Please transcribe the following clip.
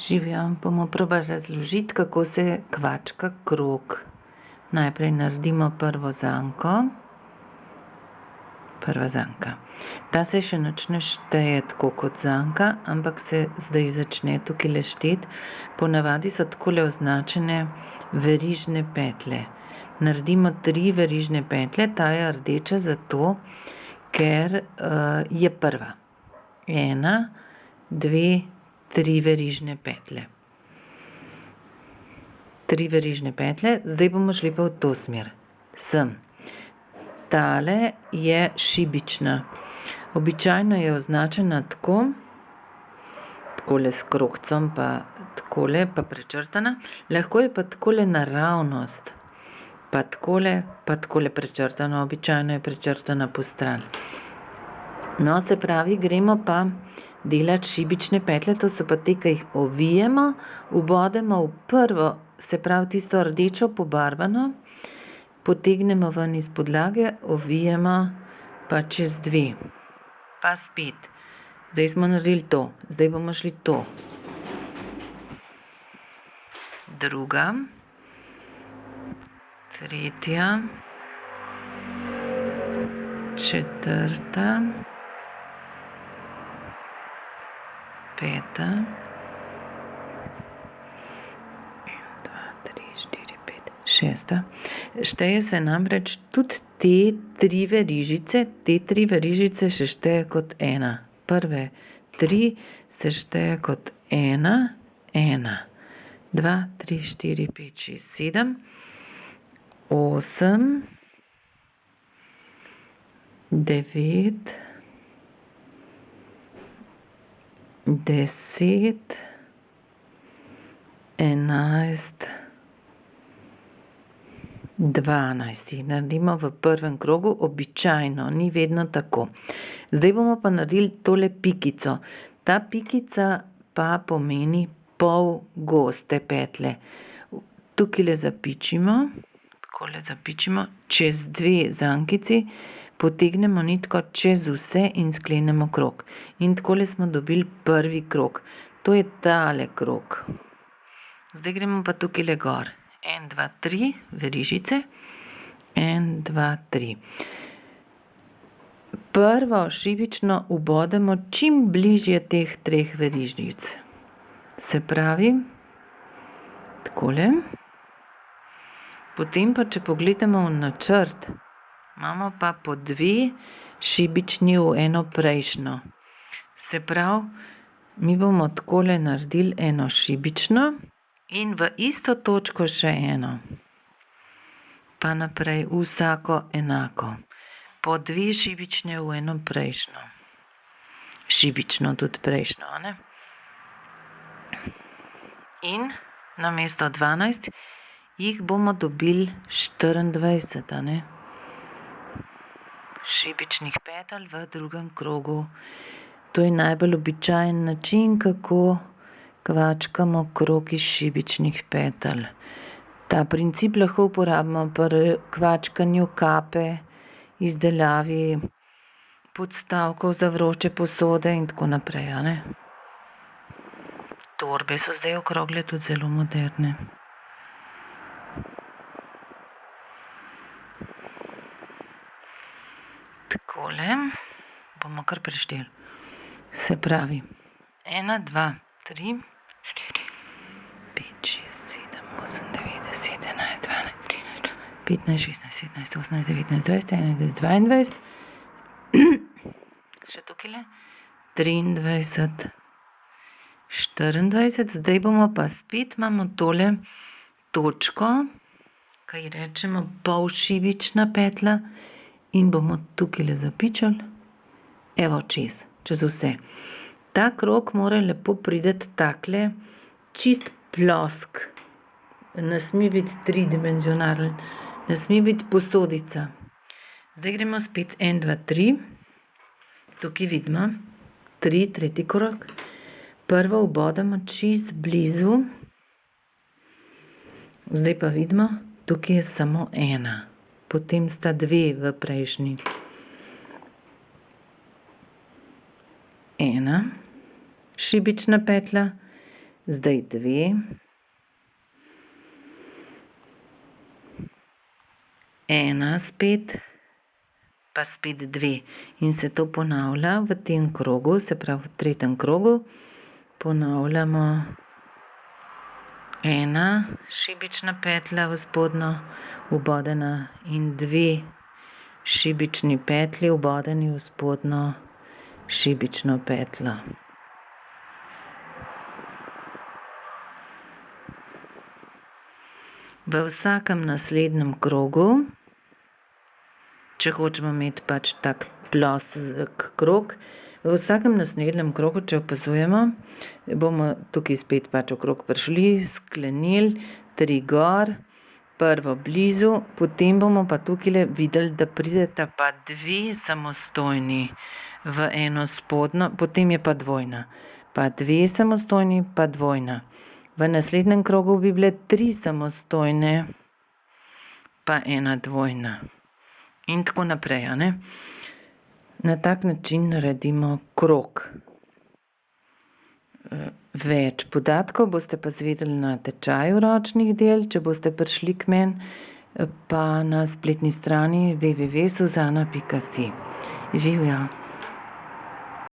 Živjo, bomo probali razložiti, kako se kvačka krog. Najprej naredimo prvo zanko. Prva zanka. Ta se še nič ne šteje tako kot zanka, ampak se zdaj začne tukajle šteti. Ponavadi so takole označene verižne petle. Naredimo 3 verižne petle, ta je rdeča zato, ker je prva. 1, 2, 3 verižne petle. 3 verižne petle, zdaj bomo šli pa v to smer. Sem. Tale je šibična. Običajno je označena tako, takole s krogcem pa takole, pa prečrtana. Lahko je pa takole naravnost. Pa takole prečrtano, običajno je prečrtana postrani. No, se pravi, gremo pa delati šibične petle, to so pa te, ki jih ovijemo, vbodemo v prvo, se pravi tisto rdečo pobarvano, potegnemo ven iz podlage, ovijemo pa čez 2. Pa spet. Zdaj smo naredili to, zdaj bomo šli to. Druga. Tretja. Četrta. 5. 1, 2, 3, 4, 5, 6. Šteje se namreč tudi te 3 verižice, te 3 verižice se šteje kot 1. Prve 3 se šteje kot 1, 1, 2, 3, 4, 5, 6, 7, 8, 9, 10, 11, 12. Jih naredimo v prvem krogu, običajno, ni vedno tako. Zdaj bomo pa naredili tole pikico. Ta pikica pa pomeni pol goste petle. Tukajle zapičimo, takole zapičimo, čez 2 zankici, potegnemo nitko čez vse in sklenemo krog. In takole smo dobili prvi krog. To je tale krog. Zdaj gremo pa tukajle gor. 1, 2, 3 verižice. 1, 2, 3. Prvo šibično vbodemo čim bližje teh 3 verižnic. Se pravi, takole. Potem pa, če pogledamo v načrt, imamo pa po 2 šibični v eno prejšnjo. Se pravi, mi bomo takole naredili eno šibično in v isto točko še eno. Pa naprej vsako enako. Po 2 šibične v eno prejšnjo. Šibično tudi prejšnjo, a ne? In namesto 12 jih bomo dobili 24, a ne? Šibičnih petel v drugem krogu. To je najbolj običajen način, kako kvačkamo krog iz šibičnih petel. Ta princip lahko uporabimo pri kvačkanju kape, izdelavi podstavkov za vroče posode in tako naprej, a ne. Torbe so zdaj okrogle tudi zelo moderne. Takole bomo kar prešteli. Se pravi, 1, 2, 3, 4, 5, 6, 7, 8, 9, 10, 11, 12, 13, 15, 16, 17, 18, 19, 20, 21, 22. Še tukajle. 23, 24. Zdaj bomo pa spet, imamo tole točko, ki ji rečemo polšibična petla. In bomo tukajle zapičili, evo čez vse. Ta krog mora lepo priti takle, čist plosk. Ne sme biti tridimenzionalen, ne sme biti posodica. Zdaj gremo spet 1, 2, 3. Tukaj vidimo 3, tretji krog. Prvo vbodemo čist blizu. Zdaj pa vidimo, tukaj je samo 1. Potem sta 2 v prejšnji. 1 šibična petla, zdaj 2, 1 spet, pa spet 2. In se to ponavlja v tem krogu, se pravi v tretjem krogu. Ponavljamo 1 šibična petlja v spodnjo vbodena in 2 šibični petlji vbodeni v spodnjo šibično petljo. V vsakem naslednjem krogu, če hočemo imeti pač tak plosek krog, v vsakem naslednjem krogu, če opazujemo, bomo tukaj spet pač okrog prišli, sklenili, 3 gor, prvo blizu, potem bomo pa tukajle videli, da prideta pa 2 samostojni v eno spodnjo, potem je pa dvojna. Pa 2 samostojni, pa dvojna. V naslednjem krogu bi bile 3 samostojne, pa 1 dvojna. In tako naprej, a ne. Na tak način naredimo krog. Več podatkov boste pa izvedeli na tečaju ročnih del, če boste prišli k meni, pa na spletni strani www.suzana.si. Živjo.